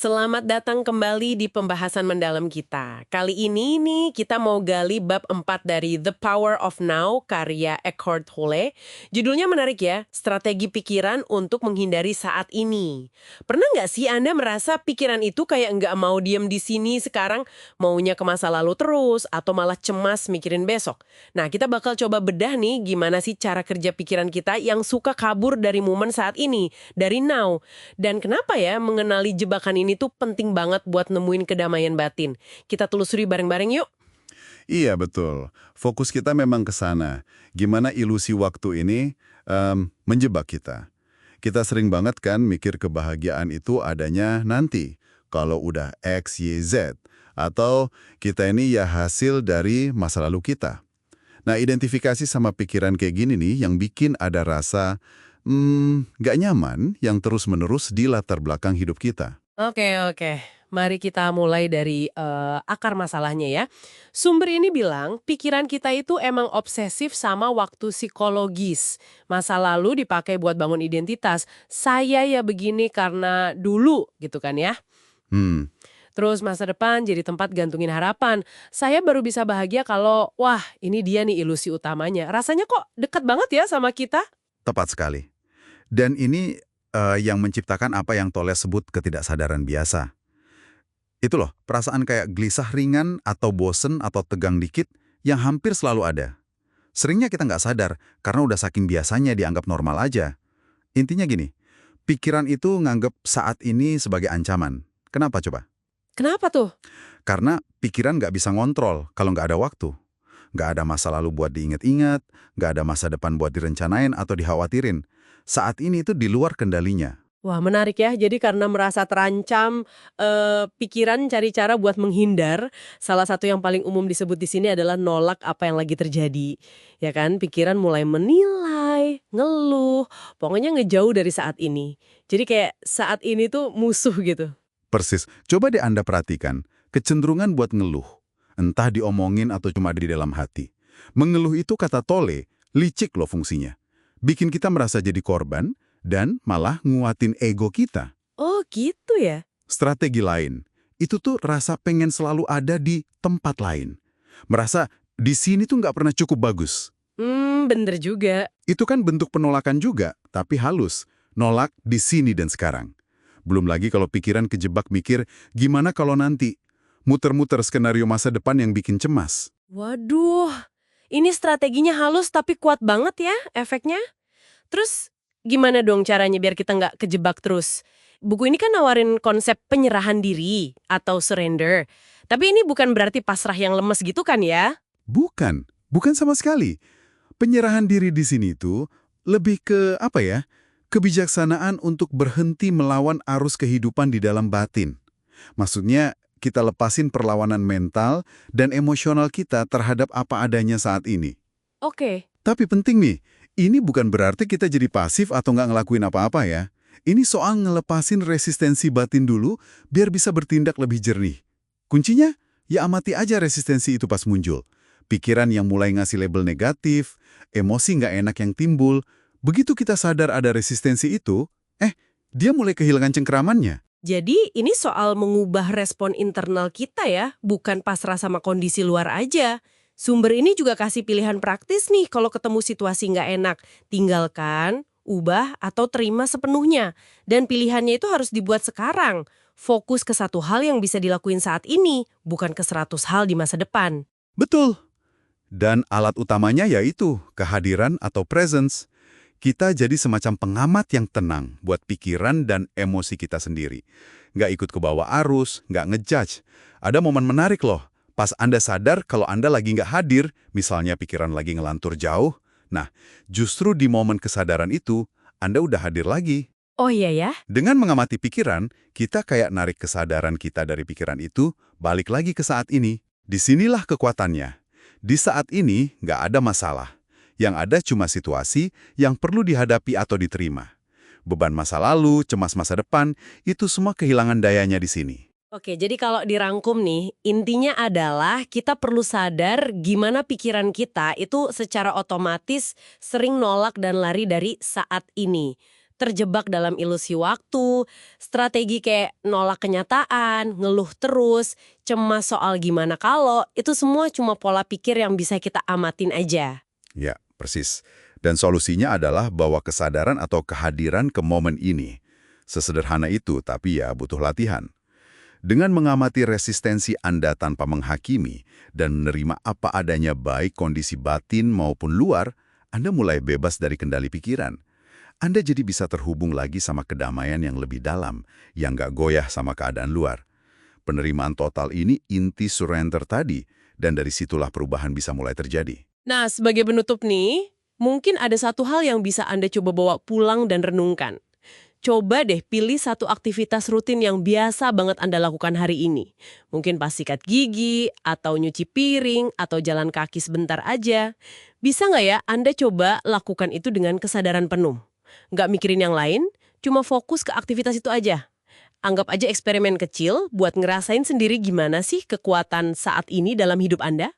Selamat datang kembali di pembahasan mendalam kita. Kali ini nih kita mau gali bab 4 dari The Power of Now karya Eckhart Tolle. Judulnya menarik ya, strategi pikiran untuk menghindari saat ini. Pernah nggak sih Anda merasa pikiran itu kayak nggak mau diem di sini sekarang, maunya ke masa lalu terus, atau malah cemas mikirin besok? Nah, kita bakal coba bedah nih gimana sih cara kerja pikiran kita yang suka kabur dari momen saat ini, dari now. Dan kenapa ya mengenali jebakan ini tuh penting banget buat nemuin kedamaian batin. Kita telusuri bareng-bareng yuk. Iya, betul. Fokus kita memang ke sana. Gimana ilusi waktu ini menjebak kita. Kita sering banget kan mikir kebahagiaan itu adanya nanti. Kalau udah X, Y, Z. Atau kita ini ya hasil dari masa lalu kita. Nah, identifikasi sama pikiran kayak gini nih yang bikin ada rasa nggak nyaman yang terus-menerus di latar belakang hidup kita. Oke. Mari kita mulai dari akar masalahnya ya. Sumber ini bilang pikiran kita itu emang obsesif sama waktu psikologis. Masa lalu dipakai buat bangun identitas. Saya ya begini karena dulu gitu kan ya. Hmm, Terus masa depan jadi tempat gantungin harapan. Saya baru bisa bahagia kalau, wah ini dia nih ilusi utamanya. Rasanya kok deket banget ya sama kita? tepat sekali. Dan ini yang menciptakan apa yang Tolle sebut ketidaksadaran biasa. Itu loh, perasaan kayak gelisah ringan atau bosen atau tegang dikit yang hampir selalu ada. Seringnya kita nggak sadar karena udah saking biasanya dianggap normal aja. Intinya gini, pikiran itu nganggep saat ini sebagai ancaman. Kenapa coba? Kenapa tuh? Karena pikiran nggak bisa ngontrol kalau nggak ada waktu. Nggak ada masa lalu buat diingat-ingat, nggak ada masa depan buat direncanain atau dikhawatirin. Saat ini itu di luar kendalinya. Wah menarik ya, jadi karena merasa terancam, pikiran cari cara buat menghindar, salah satu yang paling umum disebut di sini adalah nolak apa yang lagi terjadi. Ya kan, pikiran mulai menilai, ngeluh, pokoknya ngejauh dari saat ini. Jadi kayak saat ini tuh musuh gitu. Persis. Coba deh Anda perhatikan, kecenderungan buat ngeluh. Entah diomongin atau cuma di dalam hati. Mengeluh itu kata Tolle, licik loh fungsinya. Bikin kita merasa jadi korban, dan malah nguatin ego kita. Oh gitu ya? Strategi lain, itu tuh rasa pengen selalu ada di tempat lain. Merasa di sini tuh nggak pernah cukup bagus. Bener juga. Itu kan bentuk penolakan juga, tapi halus. Nolak di sini dan sekarang. Belum lagi kalau pikiran kejebak mikir, gimana kalau nanti? Muter-muter skenario masa depan yang bikin cemas. Waduh, ini strateginya halus tapi kuat banget ya efeknya. Terus gimana dong caranya biar kita nggak kejebak terus? Buku ini kan nawarin konsep penyerahan diri atau surrender. Tapi ini bukan berarti pasrah yang lemes gitu kan ya? Bukan sama sekali. Penyerahan diri di sini tuh lebih ke apa ya? Kebijaksanaan untuk berhenti melawan arus kehidupan di dalam batin. Maksudnya, kita lepasin perlawanan mental dan emosional kita terhadap apa adanya saat ini. Oke. Tapi penting nih, ini bukan berarti kita jadi pasif atau nggak ngelakuin apa-apa ya. Ini soal ngelepasin resistensi batin dulu biar bisa bertindak lebih jernih. Kuncinya, ya amati aja resistensi itu pas muncul. Pikiran yang mulai ngasih label negatif, emosi nggak enak yang timbul. Begitu kita sadar ada resistensi itu, dia mulai kehilangan cengkeramannya. Jadi ini soal mengubah respon internal kita ya, bukan pasrah sama kondisi luar aja. Sumber ini juga kasih pilihan praktis nih kalau ketemu situasi nggak enak. Tinggalkan, ubah, atau terima sepenuhnya. Dan pilihannya itu harus dibuat sekarang. Fokus ke satu hal yang bisa dilakuin saat ini, bukan ke 100 hal di masa depan. Betul. Dan alat utamanya yaitu kehadiran atau presence. Kita jadi semacam pengamat yang tenang buat pikiran dan emosi kita sendiri. Nggak ikut ke bawah arus, nggak ngejudge. Ada momen menarik loh. Pas Anda sadar kalau Anda lagi nggak hadir, misalnya pikiran lagi ngelantur jauh, nah justru di momen kesadaran itu, Anda udah hadir lagi. Oh iya ya? Dengan mengamati pikiran, kita kayak narik kesadaran kita dari pikiran itu, balik lagi ke saat ini. Disinilah kekuatannya. Di saat ini nggak ada masalah. Yang ada cuma situasi yang perlu dihadapi atau diterima. Beban masa lalu, cemas masa depan, itu semua kehilangan dayanya di sini. Oke, jadi kalau dirangkum nih, intinya adalah kita perlu sadar gimana pikiran kita itu secara otomatis sering nolak dan lari dari saat ini. terjebak dalam ilusi waktu, strategi kayak nolak kenyataan, ngeluh terus, cemas soal gimana kalau, itu semua cuma pola pikir yang bisa kita amatin aja. Ya, persis. Dan solusinya adalah bawa kesadaran atau kehadiran ke momen ini. Sesederhana itu, tapi ya butuh latihan. Dengan mengamati resistensi Anda tanpa menghakimi dan menerima apa adanya baik kondisi batin maupun luar, Anda mulai bebas dari kendali pikiran. Anda jadi bisa terhubung lagi sama kedamaian yang lebih dalam, yang nggak goyah sama keadaan luar. Penerimaan total ini inti surrender tadi, dan dari situlah perubahan bisa mulai terjadi. Nah, sebagai penutup nih, mungkin ada satu hal yang bisa Anda coba bawa pulang dan renungkan. Coba deh pilih satu aktivitas rutin yang biasa banget Anda lakukan hari ini. Mungkin pas sikat gigi, atau nyuci piring, atau jalan kaki sebentar aja. Bisa nggak ya Anda coba lakukan itu dengan kesadaran penuh? Nggak mikirin yang lain, cuma fokus ke aktivitas itu aja. Anggap aja eksperimen kecil buat ngerasain sendiri gimana sih kekuatan saat ini dalam hidup Anda.